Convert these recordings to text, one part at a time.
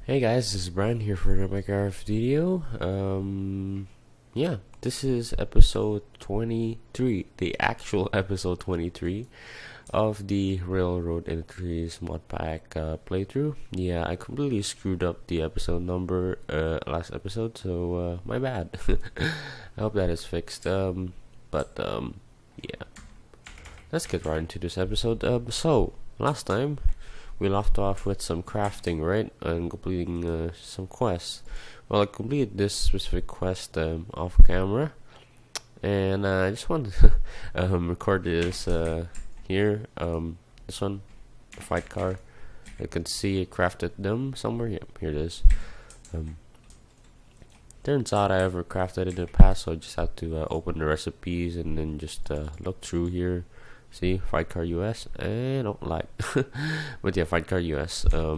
Hey guys, this is Brian here for the Minecraft video. Yeah, this is episode 23, the actual episode 23 of the Railroad Entries Modpack playthrough. Yeah, I completely screwed up the episode number last episode, so my bad. I hope that is fixed. Yeah, let's get right into this episode. So last time we left off with some crafting, right? And completing some quests. Well, I completed this specific quest off camera, and I just wanted to record this here. This one, the fight car. I can see I crafted them somewhere. Yep, here it is. Turns out I ever crafted it in the past, so I just had to open the recipes and then just look through here. See, fight car US. I don't like, but yeah, fight car US. Yeah,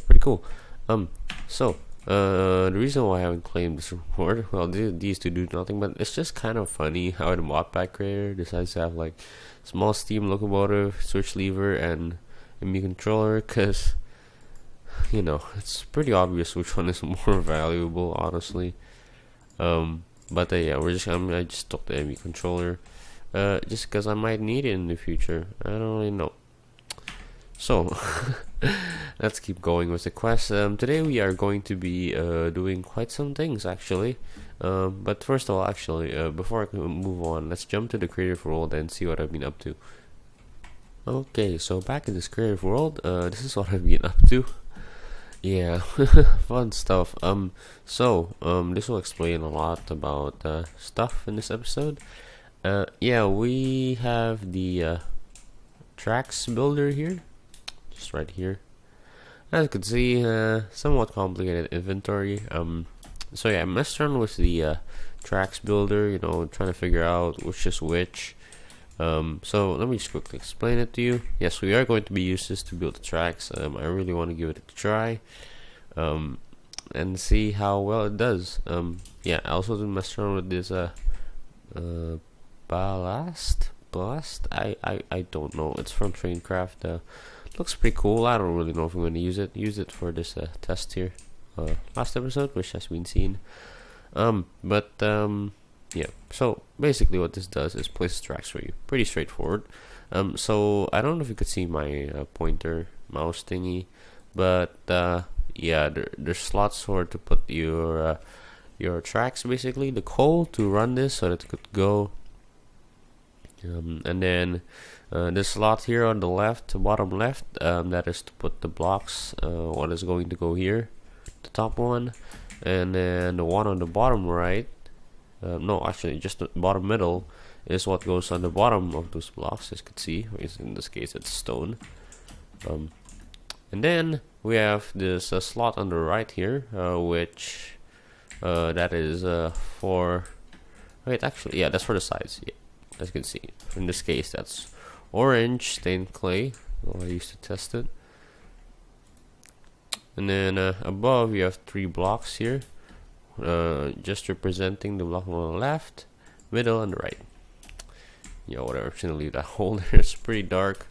pretty cool. The reason why I haven't claimed this reward, well, these two do nothing, but it's just kind of funny how the modpack creator decides to have like small steam locomotive, switch lever, and a ME controller, cause it's pretty obvious which one is more valuable, honestly. Yeah, I just took the ME controller. Just because I might need it in the future. I don't really know. So, let's keep going with the quest. Today we are going to be doing quite some things, actually. But first of all, before I can move on, let's jump to the creative world and see what I've been up to. Okay, so back in this creative world, this is what I've been up to. Yeah, fun stuff. This will explain a lot about stuff in this episode. Yeah, we have the tracks builder here, just right here. As you can see, somewhat complicated inventory. So yeah, I messed around with the tracks builder, trying to figure out which is which. So let me just quickly explain it to you. Yes, we are going to be using this to build the tracks. I really want to give it a try, and see how well it does. Yeah, I also did mess around with this ballast. I don't know. It's from Traincraft. Looks pretty cool. I don't really know if I'm going to use it for this test here, last episode, which has been seen. Yeah, so basically what this does is place tracks for you. Pretty straightforward. So I don't know if you could see my pointer mouse thingy, but yeah, there's slots for to put your tracks, basically the coal to run this so that it could go. And then this slot here on the left, bottom left, that is to put the blocks. What is going to go here, the top one, and then the one on the bottom right. No, actually, just the bottom middle is what goes on the bottom of those blocks. As you can see, in this case, it's stone. And then we have this slot on the right here, which that is for. Wait, actually, yeah, that's for the sides. Yeah. As you can see, in this case, that's orange stained clay. Well, I used to test it. And then above, you have 3 blocks here, just representing the block on the left, middle, and the right. Yeah, whatever. I'm just gonna leave that hole there. It's pretty dark.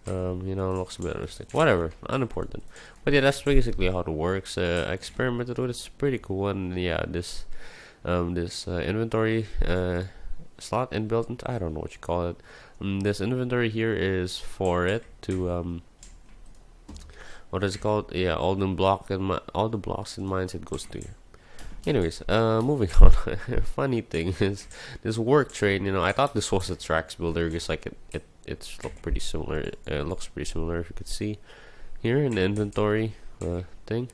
Looks a bit interesting. Whatever, unimportant. But yeah, that's basically how it works. I experimented with it. It's pretty cool. And yeah, this inventory slot inbuilt. I don't know what you call it. This inventory here is for it to what is it called? Yeah, all the blocks and mines it goes to here. Anyways, moving on. Funny thing is this work train. I thought this was a tracks builder because like it's looked pretty similar. It looks pretty similar, if you could see here in the inventory thing.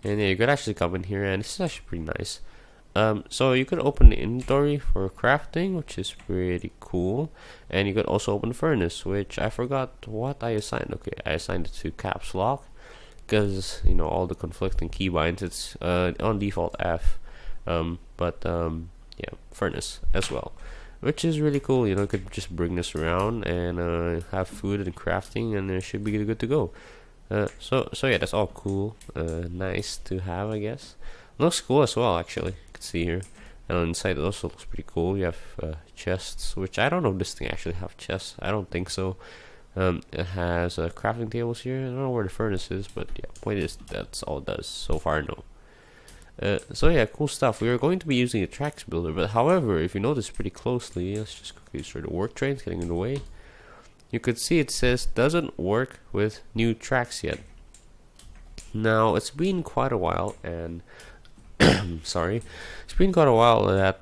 And yeah, you could actually come in here, and this is actually pretty nice. So you could open the inventory for crafting, which is pretty cool, and you could also open furnace, which I forgot what I assigned. Okay, I assigned it to caps lock because all the conflicting keybinds. It's on default F, yeah, furnace as well, which is really cool. You could just bring this around and have food and crafting, and it should be good to go. So yeah, that's all cool. Nice to have, I guess. Looks cool as well, actually. You can see here, and inside it also looks pretty cool. You have chests, which I don't know if this thing actually have chests. I don't think so, It has crafting tables here. I don't know where the furnace is, but yeah, point is that's all it does so far. No. So yeah, cool stuff. We are going to be using a tracks builder, but however, if you notice pretty closely, let's just quickly start the work trains getting in the way. You could see it says doesn't work with new tracks yet. Now it's been quite a while, and sorry, it's been quite a while that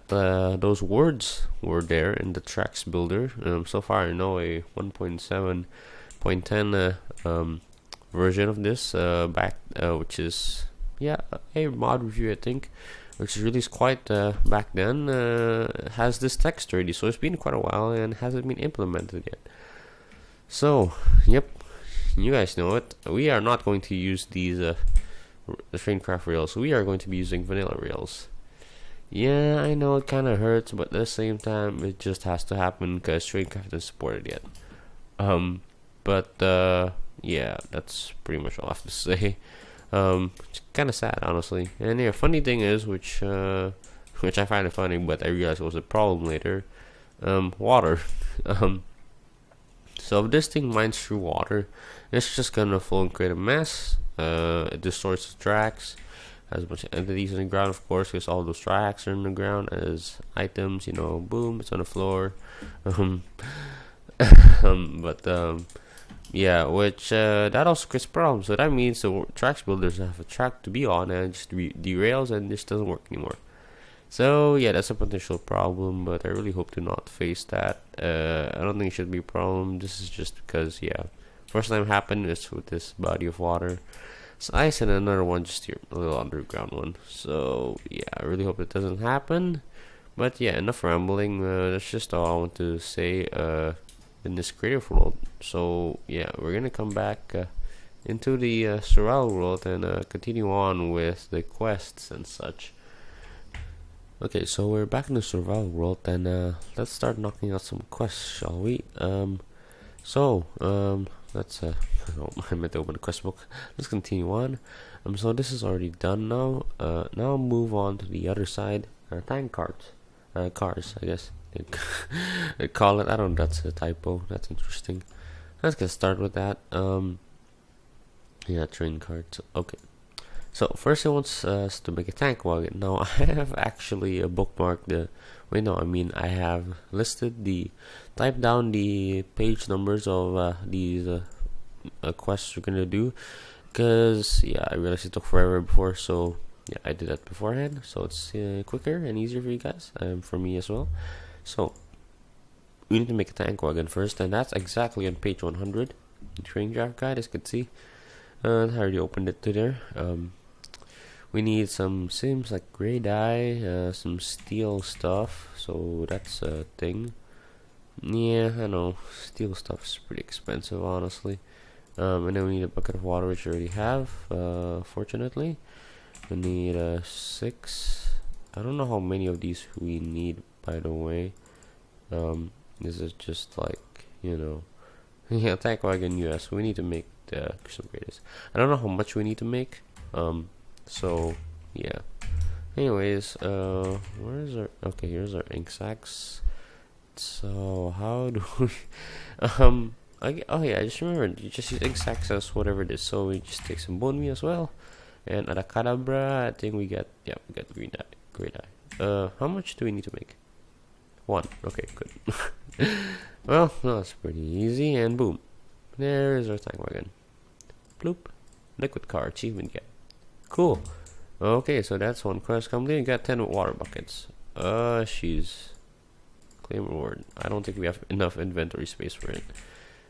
those words were there in the tracks builder. So far, I know a 1.7.10 version of this which is a mod review, I think, which is released quite back then. Has this text already, so it's been quite a while and hasn't been implemented yet. So, yep, you guys know it. We are not going to use these the Traincraft rails. We are going to be using vanilla rails. Yeah, I know it kind of hurts, but at the same time, it just has to happen because Traincraft isn't supported yet. Yeah, that's pretty much all I have to say. It's kind of sad, honestly. And yeah, funny thing is, which I find it funny, but I realized it was a problem later. Water. So if this thing mines through water, it's just gonna flow and create a mess. It destroys the tracks. Has a bunch of entities in the ground, of course, because all those tracks are in the ground as items. You know, boom, it's on the floor. Yeah, which that also creates problems. So that means the tracks builders have a track to be on and just derails, and this doesn't work anymore. So yeah, that's a potential problem, but I really hope to not face that. I don't think it should be a problem. This is just because, yeah, first time happened is with this body of water. It's ice, and another one just here, a little underground one. So yeah, I really hope it doesn't happen. But yeah, enough rambling. That's just all I want to say in this creative world. So yeah, we're gonna come back into the survival world and continue on with the quests and such. Okay, so we're back in the survival world, and let's start knocking out some quests, shall we? Let's I meant to open the quest book. Let's continue on. So this is already done now. Now move on to the other side. Tank carts, cars, I guess they call it. I don't know. That's a typo. That's interesting. Let's get started with that. Yeah, train carts. Okay. So first it wants us to make a tank wagon. Now I have actually bookmarked I have listed type down the page numbers of these quests we're gonna do, because yeah, I realized it took forever before, so yeah, I did that beforehand, so it's quicker and easier for you guys, for me as well. So we need to make a tank wagon first, and that's exactly on page 100. The Traincraft guide, as you can see. I already opened it to there. We need some sims like gray dye, some steel stuff, so that's a thing. Yeah, I know, steel stuff is pretty expensive, honestly. And then we need a bucket of water, which we already have, fortunately. We need 6. I don't know how many of these we need, by the way. This is just like, yeah, tank wagon US. We need to make the crystal graders. I don't know how much we need to make. So yeah. Anyways, where is our? Okay, here's our ink sacks. So how do we? Oh yeah, I just remembered. You just use ink sacks as whatever it is. So we just take some bone meal as well, and Adacadabra. I think we got green dye. Gray dye. How much do we need to make? 1. Okay, good. Well, that's pretty easy. And boom, there is our tank wagon. Bloop. Liquid car achievement get. Cool. Okay, so that's one quest complete. You got 10 water buckets. She's claim reward. I don't think we have enough inventory space for it.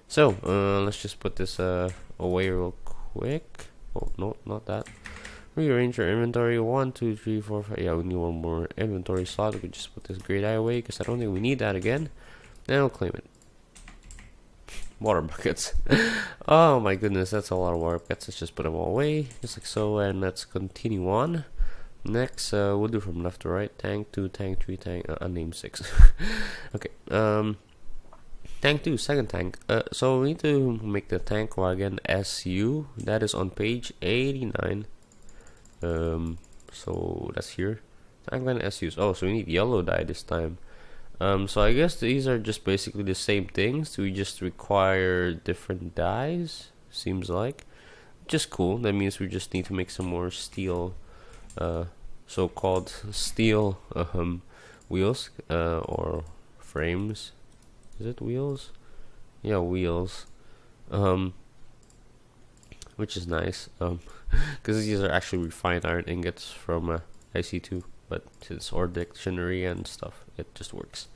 So, let's just put this away real quick. Oh no, not that. Rearrange our inventory. 1, 2, 3, 4, 5. Yeah, we need one more inventory slot. We could just put this gray dye away because I don't think we need that again. Then I'll claim it. Water buckets. Oh my goodness, that's a lot of water buckets. Let's just put them all away, just like so, and let's continue on. Next, we'll do from left to right. Tank 2, tank 3, tank unnamed 6. Okay. Tank 2, second tank. So we need to make the tank wagon SU. That is on page 89. So that's here. Tank wagon SUs. Oh, so we need yellow dye this time. So I guess these are just basically the same things. We just require different dyes, seems like. Just cool. That means we just need to make some more steel, so-called steel wheels or frames. Is it wheels? Yeah, wheels. Which is nice. Because these are actually refined iron ingots from IC2, but since our dictionary and stuff, it just works,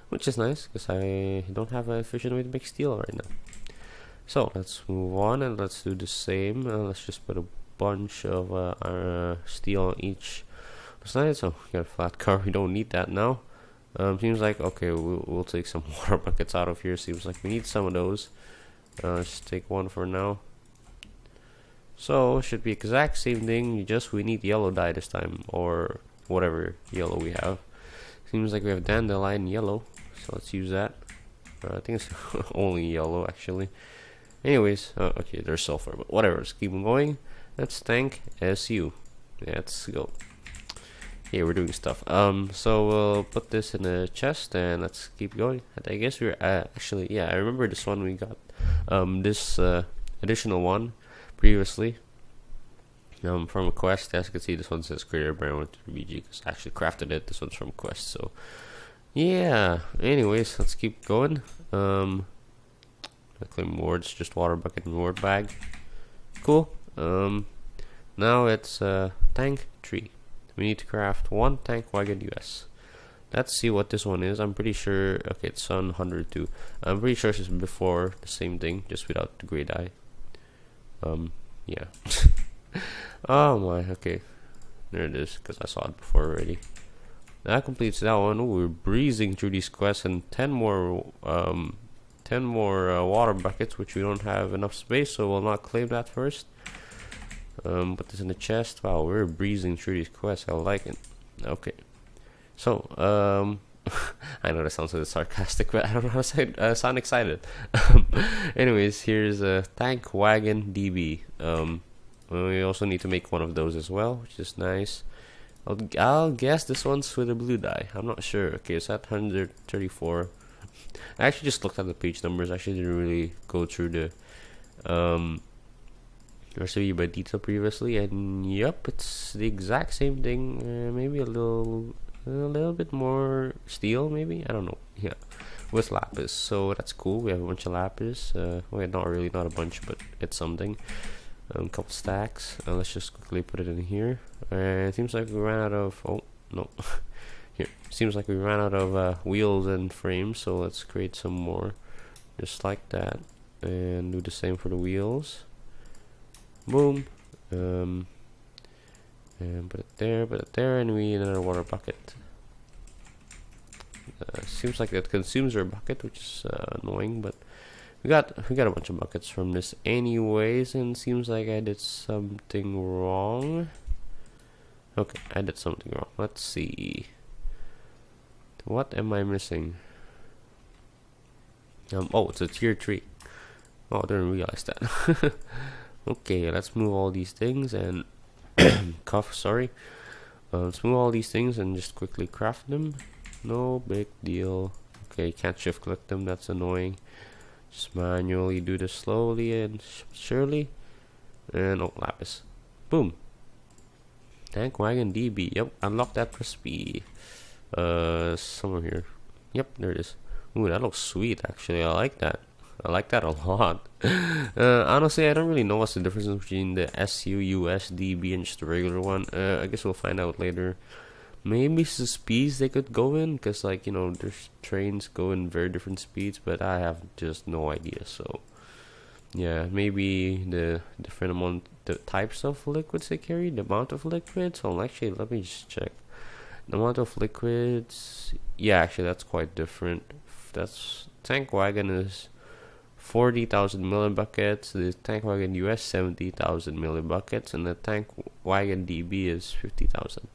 which is nice because I don't have an efficient way to make steel right now. So let's move on and let's do the same. Let's just put a bunch of steel on each side. So we got a flat car. We don't need that now. Seems like okay. We'll take some water buckets out of here. Seems like we need some of those. Just take one for now. So should be exact same thing. Just we need yellow dye this time, or whatever yellow we have. Seems like we have dandelion yellow. So let's use that. I think it's only yellow actually. Anyways, okay, there's sulfur, but whatever. Let's keep going. Let's tank SU. Let's go. Yeah, we're doing stuff. So we'll put this in a chest and let's keep going. I guess we're actually, yeah, I remember this one we got. This additional one previously. From a quest. As you can see, this one says creator brand with BG because I actually crafted it. This one's from quest. So yeah. Anyways, let's keep going. Claim wards, just water bucket and ward bag. Cool. Now it's tank tree. We need to craft one tank wagon US. Let's see what this one is. I'm pretty sure. Okay, it's on 102. I'm pretty sure it's before the same thing, just without the gray dye. Yeah. Oh my. Okay, there it is. Because I saw it before already. That completes that one. Ooh, we're breezing through these quests and 10 more water buckets, which we don't have enough space, so we'll not claim that first. Put this in the chest. Wow, we're breezing through these quests. I like it. Okay, so I know that sounds a bit sarcastic, but I don't know how to say sound excited. Anyways, here's a tank wagon DB. We also need to make one of those as well, which is nice. I'll guess this one's with a blue dye. I'm not sure. Okay, it's at 134. I actually just looked at the page numbers. I actually didn't really go through the recipe by detail previously, and yep, it's the exact same thing. Maybe a little bit more steel, maybe, I don't know. Yeah, with lapis, so that's cool. We have a bunch of lapis. Well, not really, not a bunch, but it's something. Couple stacks. Let's just quickly put it in here. It seems like we ran out of. Oh no. Here, seems like we ran out of wheels and frames, so let's create some more, just like that, and do the same for the wheels. Boom. And put it there, and we need another water bucket. Seems like that consumes our bucket, which is annoying, but we got a bunch of buckets from this anyways, and seems like I did something wrong. Okay, I did something wrong. Let's see. What am I missing? Oh, it's a tier 3. Oh, I didn't realize that. Okay, let's move all these things and sorry. Let's move all these things and just quickly craft them. No big deal. Okay, can't shift click them, that's annoying. Just manually do this slowly and surely. And oh, lapis. Boom. Tank wagon DB. Yep, unlock that recipe. Somewhere here. Yep, there it is. Ooh, that looks sweet actually. I like that. I like that a lot. Honestly, I don't really know what's the difference between the SU, US, DB, and just the regular one. I guess we'll find out later. Maybe the speeds they could go in, because like, you know, there's trains go in very different speeds, but I have just no idea. So yeah, maybe the different amount, the types of liquids they carry, the amount of liquids. So actually, let me just check. The amount of liquids, yeah, actually that's quite different. That's tank wagon is 40,000 millibuckets, the tank wagon US 70,000 millibuckets, and the tank wagon DB is 50,000.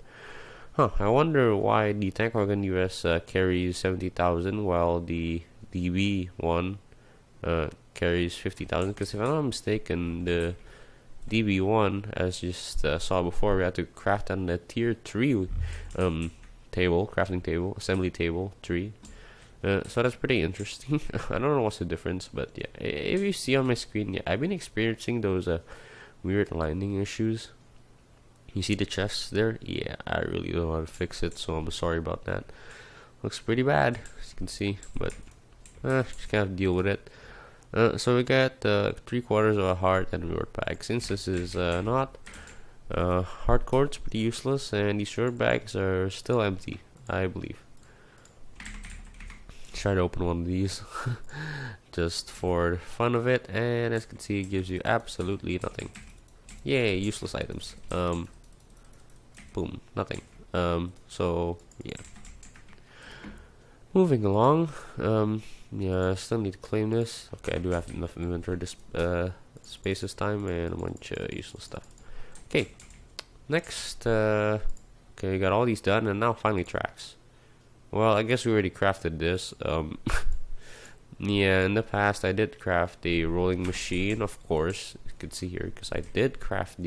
Huh, I wonder why the tank wagon US carries 70,000 while the DB one carries 50,000, because if I'm not mistaken, the DB1, as just saw before, we had to craft on the tier 3 table, crafting table, assembly table 3, So that's pretty interesting. I don't know what's the difference, but yeah, if you see on my screen, yeah, I've been experiencing those weird lining issues. You see the chest there? Yeah, I really don't know how to fix it, so I'm sorry about that. Looks pretty bad, as you can see, but just kind of deal with it. So we got 3/4 of a heart and a reward pack. Since this is not hardcore, it's pretty useless, and these reward bags are still empty, I believe. Try to open one of these just for fun of it, and as you can see, it gives you absolutely nothing. Yay, useless items. Boom, nothing. So yeah, moving along. Yeah, I still need to claim this. Okay, I do have enough inventory space this time, and a bunch of useless stuff. Okay, next. Okay, got all these done, and now finally tracks. Well, I guess we already crafted this. Yeah, in the past I did craft a rolling machine, of course. You can see here, because I did craft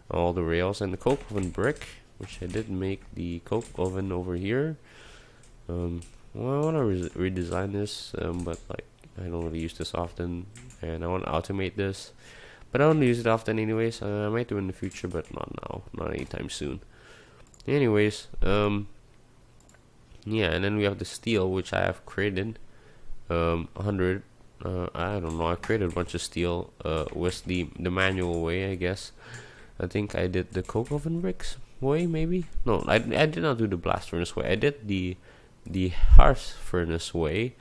all the rails and the coke oven brick, which I did make the coke oven over here. Well, I want to redesign this, but like I don't really use this often, and I want to automate this, but I don't use it often anyways. I might do in the future, but not now, not anytime soon. Anyways, yeah, and then we have the steel, which I have created 100. I don't know, I created a bunch of steel with the manual way, I guess. I think I did the coke oven bricks way, maybe. No, I did not do the blast furnace way. I did the hearth furnace way.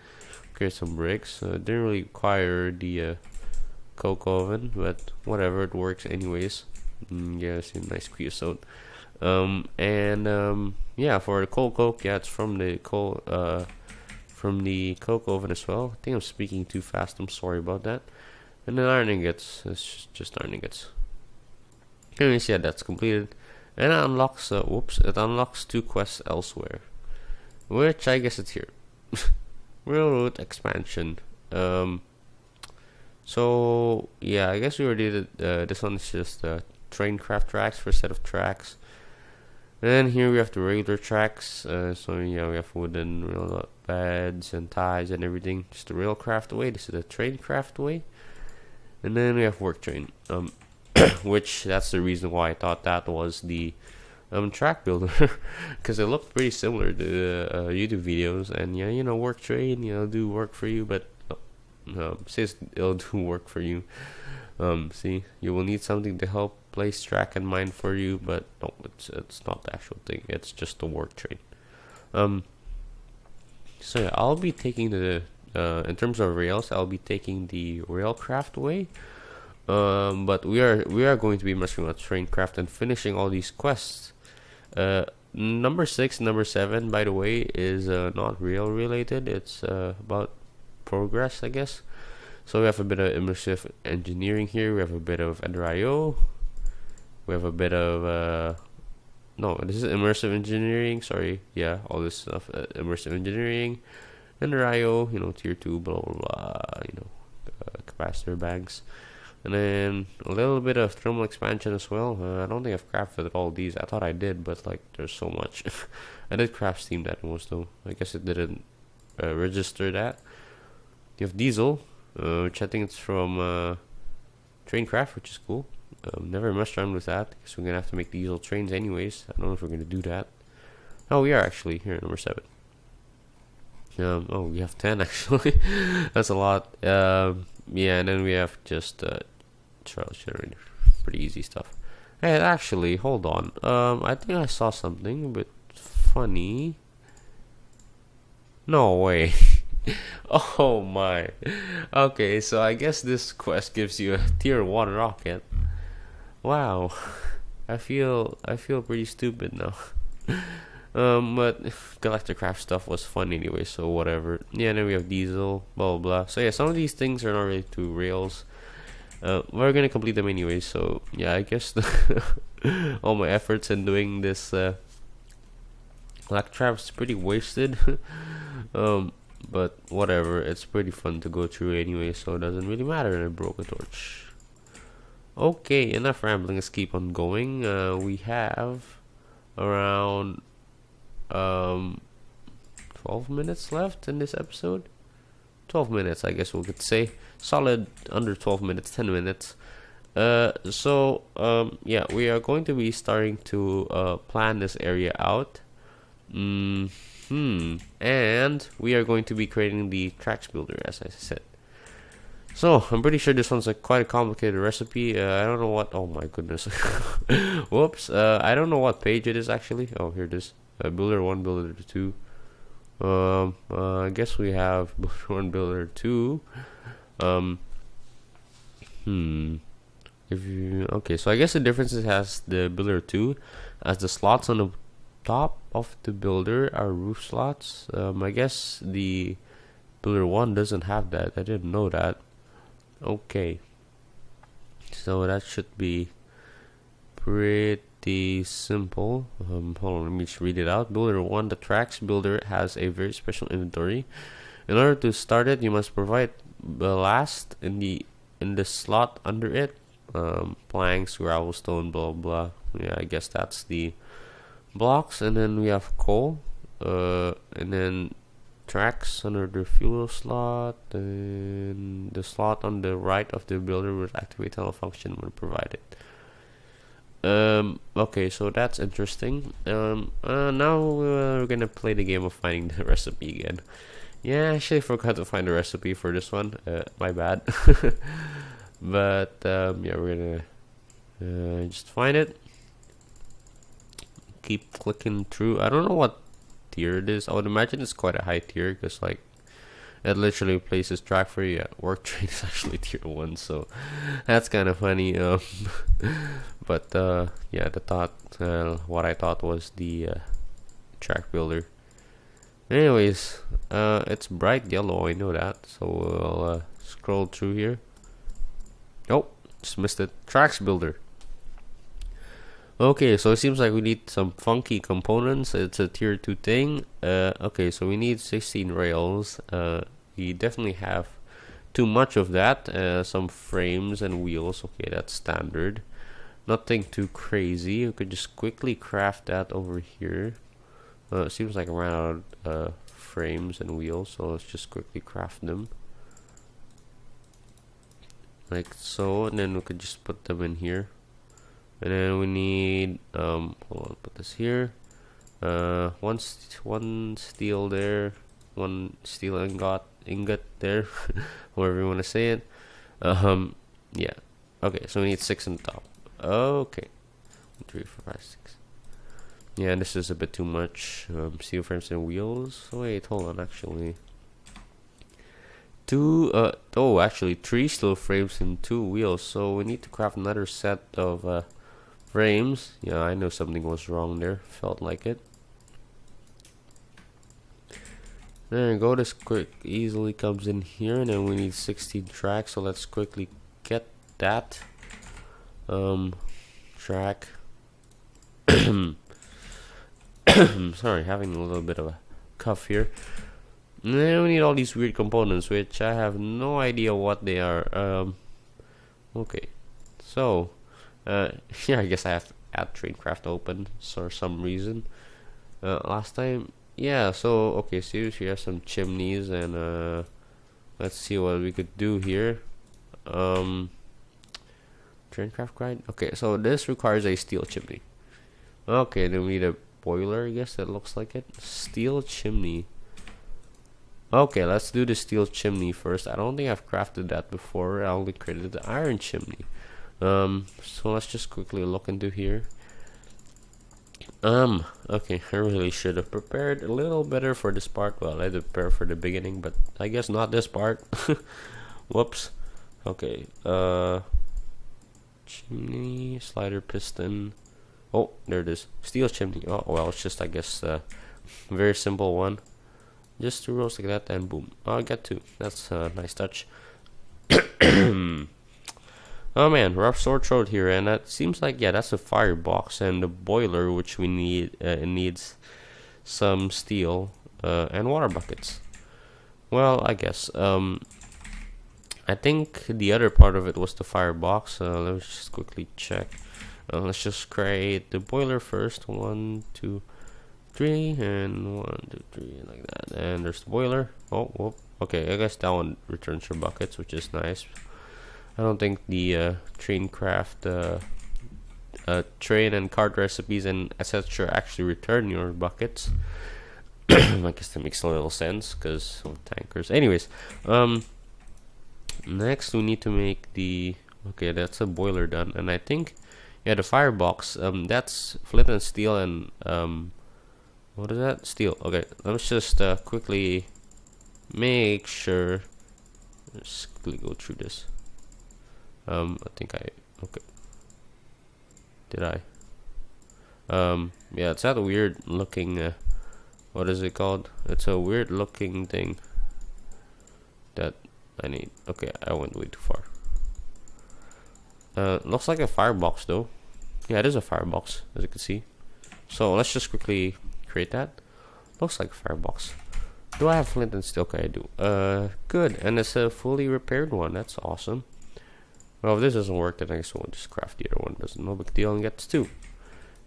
Create some bricks. Didn't really require the coke oven, but whatever, it works anyways. Yeah, it's a nice creosote. Yeah, for the coke, yeah, it's from the coke oven as well. I think I'm speaking too fast, I'm sorry about that. And then iron ingots, it's just iron ingots. Anyways, yeah, that's completed. And it unlocks, it unlocks 2 quests elsewhere, which I guess it's here. Railroad expansion. So yeah, I guess we already did, this one is just Traincraft tracks for a set of tracks. And then here we have the regular tracks. So yeah, we have wooden rail beds and ties and everything. Just the Railcraft way. This is the Traincraft way. And then we have work train. Which that's the reason why I thought that was the track builder, because it looked pretty similar to the YouTube videos. And yeah, you know, work train, you know, do work for you, but says it'll do work for you. See, you will need something to help place track and mine for you, but no, it's not the actual thing. It's just the work train. So yeah, I'll be taking the in terms of rails, I'll be taking the Railcraft way. But we are going to be messing with Traincraft and finishing all these quests. Number 6, number 7, by the way, is not rail related. It's about progress, I guess. So we have a bit of immersive engineering here. We have a bit of Ender.io. We have a bit of no, this is immersive engineering. Sorry, yeah, all this stuff. Immersive engineering, Ender.io. You know, tier 2, blah blah blah. You know, capacitor bags. And then a little bit of thermal expansion as well. I don't think I've crafted all these. I thought I did, but like there's so much. I did craft steam that most though. I guess it didn't register that. You have diesel, which I think it's from Traincraft, which is cool. Never messed around with that because we're gonna have to make diesel trains anyways. I don't know if we're gonna do that. Oh, we are actually here, number 7. Oh, we have 10 actually. That's a lot. Yeah, and then we have just trials generator, pretty easy stuff. Hey, actually, hold on. I think I saw something a bit funny. No way. Oh my. Okay, so I guess this quest gives you a tier 1 rocket. Wow. I feel pretty stupid now. But Galacticraft stuff was fun anyway, so whatever. Yeah, and then we have diesel, blah blah blah. So yeah, some of these things are not really to rails. We're gonna complete them anyway, so yeah, I guess all my efforts in doing this Galacticraft is pretty wasted. But whatever, it's pretty fun to go through anyway, so it doesn't really matter. And I broke a torch. Okay, enough rambling, let's keep on going. We have around 12 12 minutes left in this episode. 12 minutes, I guess we could say. Solid under 12 minutes, 10 minutes. Yeah, we are going to be starting to plan this area out. And we are going to be creating the tracks builder, as I said. So I'm pretty sure this one's quite a complicated recipe. I don't know what. Oh my goodness. Whoops. I don't know what page it is actually. Oh, here it is. Builder 1, Builder 2. I guess we have Builder 1, Builder 2. Okay, so I guess the difference is has the Builder 2 as the slots on the top of the builder are roof slots. I guess the Builder 1 doesn't have that. I didn't know that. Okay, so that should be pretty simple. Hold on, let me just read it out. Builder 1, the tracks builder has a very special inventory. In order to start it, you must provide ballast in the slot under it. Planks, gravel, stone, blah blah. Yeah, I guess that's the blocks. And then we have coal, and then tracks under the fuel slot, and the slot on the right of the builder will activate tunnel function when provided. Okay, so that's interesting. Now we're gonna play the game of finding the recipe again. Yeah, I actually forgot to find the recipe for this one. My bad. But yeah, we're gonna just find it. Keep clicking through. I don't know what tier it is. I would imagine it's quite a high tier because like it literally places track for you. Yeah, work train is actually tier 1, so that's kind of funny. But yeah, what I thought was the track builder. Anyways, it's bright yellow, I know that, so we'll scroll through here. Oh, just missed it. Tracks builder. Okay, so it seems like we need some funky components. It's a tier 2 thing. Okay, so we need 16 rails. We definitely have too much of that. Some frames and wheels. Okay, that's standard. Nothing too crazy. We could just quickly craft that over here. It seems like I ran out of frames and wheels, so let's just quickly craft them. Like so, and then we could just put them in here. And then we need hold on, put this here. One steel there, one steel ingot there, however you want to say it. Yeah. Okay, so we need 6 on the top. Okay. 1, 2, 3, 4, 5, 6. Yeah, this is a bit too much. Steel frames and wheels. Wait, hold on, actually. 3 steel frames and 2 wheels. So we need to craft another set of frames. Yeah, I know something was wrong there. Felt like it. There you go. This quick easily comes in here, and then we need 16 tracks. So let's quickly get that. Track. Sorry, having a little bit of a cough here. And then we need all these weird components, which I have no idea what they are. Okay, so yeah, I guess I have to add Traincraft open for some reason. Last time, yeah. So okay, so here are some chimneys, and let's see what we could do here. Traincraft grind. Okay, so this requires a steel chimney. Okay, then we need a boiler. I guess that looks like it. Steel chimney. Okay, let's do the steel chimney first. I don't think I've crafted that before. I only created the iron chimney. So let's just quickly look into here. Okay, I really should have prepared a little better for this part. Well, I did prepare for the beginning, but I guess not this part. Whoops. Okay, chimney, slider, piston. Oh, there it is. Steel chimney. Oh, well, it's just, I guess, a very simple one. Just 2 rows like that, and boom. Oh, I got 2. That's a nice touch. Oh man, rough sore throat here, and that seems like, yeah, that's a firebox, and the boiler, which we need, it needs some steel and water buckets. Well, I guess. I think the other part of it was the firebox. Let me just quickly check. Let's just create the boiler first. 1, 2, 3, and 1, 2, 3, like that. And there's the boiler. Oh, whoop. Okay, I guess that one returns your buckets, which is nice. I don't think the Traincraft train and cart recipes and etc. actually return your buckets. I guess that makes a little sense because of tankers. Anyways, next we need to make the, okay, that's a boiler done, and I think, yeah, the firebox, that's flint and steel and what is that? Steel. Okay, let's just quickly make sure. Let's quickly go through this. I think okay. Did I? Yeah, it's that weird looking what is it called? It's a weird looking thing that I need. Okay, I went way too far. Looks like a firebox though. Yeah, it is a firebox, as you can see. So let's just quickly create that. Looks like a firebox. Do I have flint and steel? Okay, I do. Good, and it's a fully repaired one. That's awesome. Well, if this doesn't work, then I guess we'll just craft the other one. Doesn't, no big deal, and gets 2.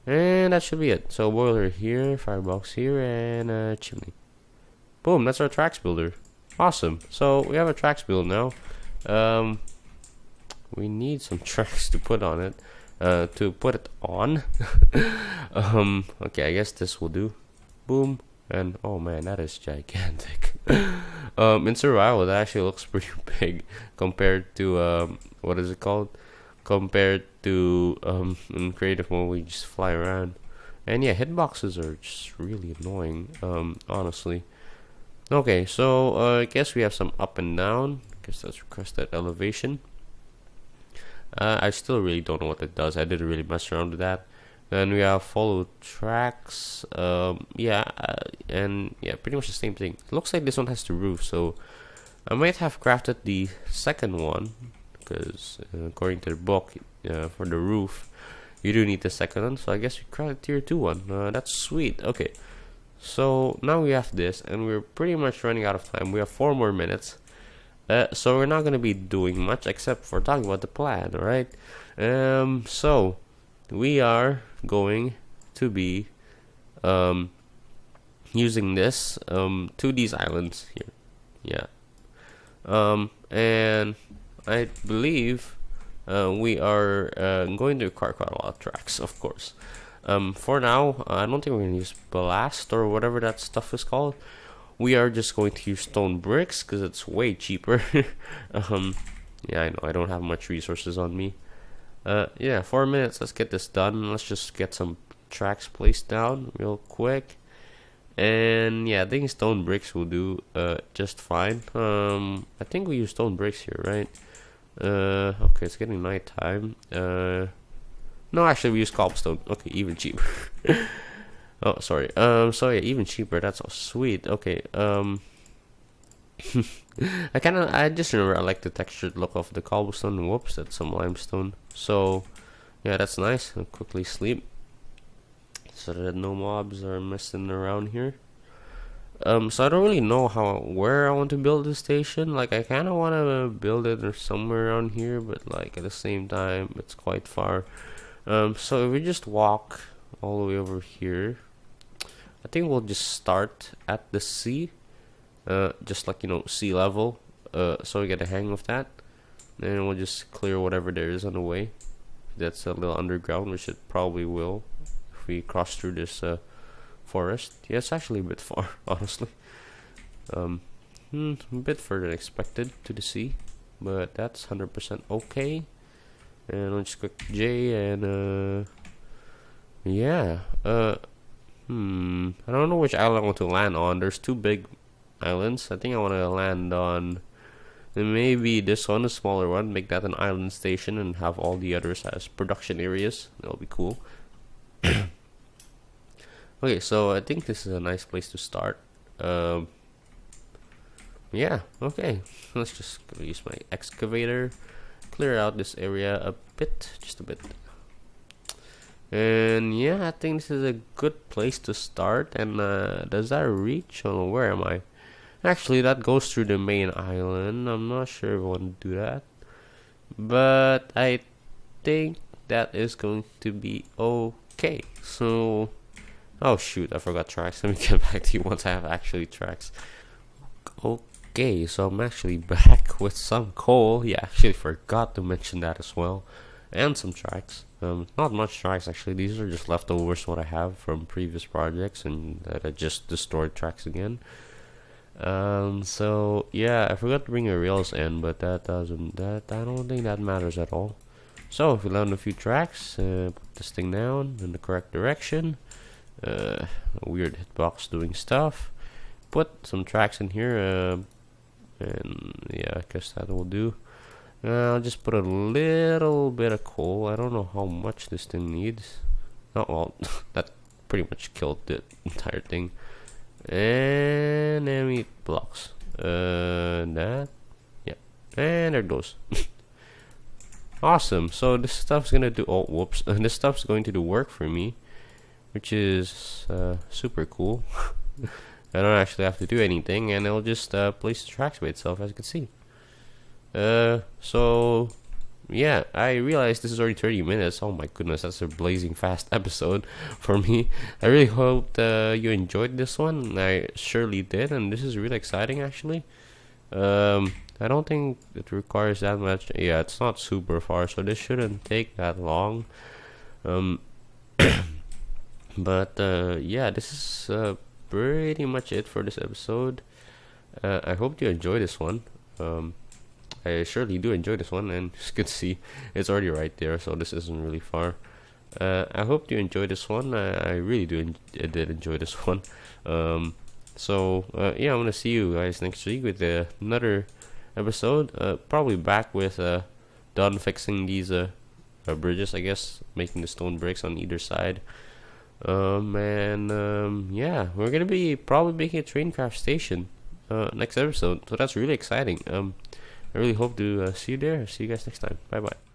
And that should be it. So boiler here, firebox here, and a chimney. Boom, that's our tracks builder. Awesome. So we have a tracks build now. We need some tracks to put on it. To put it on. Okay, I guess this will do. Boom. And oh man, that is gigantic. In survival, that actually looks pretty big compared to what is it called? Compared to in creative mode, we just fly around. And yeah, hitboxes are just really annoying. Honestly. Okay, so I guess we have some up and down. I guess that's requested elevation. I still really don't know what it does. I didn't really mess around with that. Then we have follow tracks. Yeah, and yeah, pretty much the same thing. It looks like this one has the roof, so I might have crafted the second one because according to the book, for the roof, you do need the second one. So I guess we crafted tier 2 one. That's sweet. Okay, so now we have this, and we're pretty much running out of time. We have 4 more minutes. So we're not gonna be doing much except for talking about the plan, alright? So we are going to be using this to these islands here. Yeah. And I believe we are going to require quite a lot of tracks, of course. For now, I don't think we're gonna use blast or whatever that stuff is called. We are just going to use stone bricks because it's way cheaper. Yeah, I know I don't have much resources on me. Yeah, 4 minutes. Let's get this done. Let's just get some tracks placed down real quick. And yeah, I think stone bricks will do just fine. I think we use stone bricks here, right? Okay, it's getting nighttime. No, actually we use cobblestone. Okay, even cheaper. Oh, sorry. So yeah, even cheaper. That's so sweet. Okay. I just remember I like the textured look of the cobblestone. Whoops, that's some limestone. So yeah, that's nice. I'll quickly sleep so that no mobs are messing around here. So I don't really know where I want to build the station. Like, I kind of want to build it or somewhere around here, but like at the same time, it's quite far. So if we just walk all the way over here, I think we'll just start at the sea, just like, sea level, so we get a hang of that. Then we'll just clear whatever there is on the way. That's a little underground, which it probably will if we cross through this forest. Yeah, it's actually a bit far, honestly. A bit further than expected to the sea, but that's 100% okay. And let's click J and yeah. I don't know which island I want to land on. There's 2 big islands. I think I want to land on maybe this one, a smaller one. Make that an island station and have all the others as production areas. That'll be cool. Okay, so I think this is a nice place to start. Yeah, okay. Let's just use my excavator. Clear out this area a bit, just a bit. And yeah, I think this is a good place to start. And does that reach? Oh, where am I? Actually, that goes through the main island. I'm not sure if I want to do that, but I think that is going to be okay. So Oh shoot, I forgot tracks. Let me get back to you once I have actually tracks. Okay, so I'm actually back with some coal. Yeah, actually forgot to mention that as well. And some tracks. Not much tracks actually. These are just leftovers what I have from previous projects and that I just destroyed tracks again. So yeah, I forgot to bring a rails in, but I don't think that matters at all. So if we land a few tracks, put this thing down in the correct direction. A weird hitbox doing stuff. Put some tracks in here, and yeah, I guess that will do. I'll just put a little bit of coal. I don't know how much this thing needs. Oh well, that pretty much killed the entire thing. And then we blocks. That, yeah, and there it goes. Awesome. So this stuff's gonna do. Oh, whoops! This stuff's going to do work for me, which is super cool. I don't actually have to do anything, and it'll just place the tracks by itself, as you can see. So yeah, I realized this is already 30 minutes. Oh my goodness, that's a blazing fast episode for me. I really hope you enjoyed this one. I surely did, and this is really exciting actually. I don't think it requires that much. Yeah, it's not super far, so this shouldn't take that long. But yeah, this is pretty much it for this episode. I hope you enjoy this one. I surely do enjoy this one, and as you can see, it's already right there, so this isn't really far. I hope you enjoyed this one. I really did enjoy this one. So yeah, I'm gonna see you guys next week with another episode. Probably back with done fixing these bridges, I guess, making the stone bricks on either side. Yeah, we're gonna be probably making a Traincraft station next episode, so that's really exciting. I really hope to see you there. See you guys next time. Bye bye.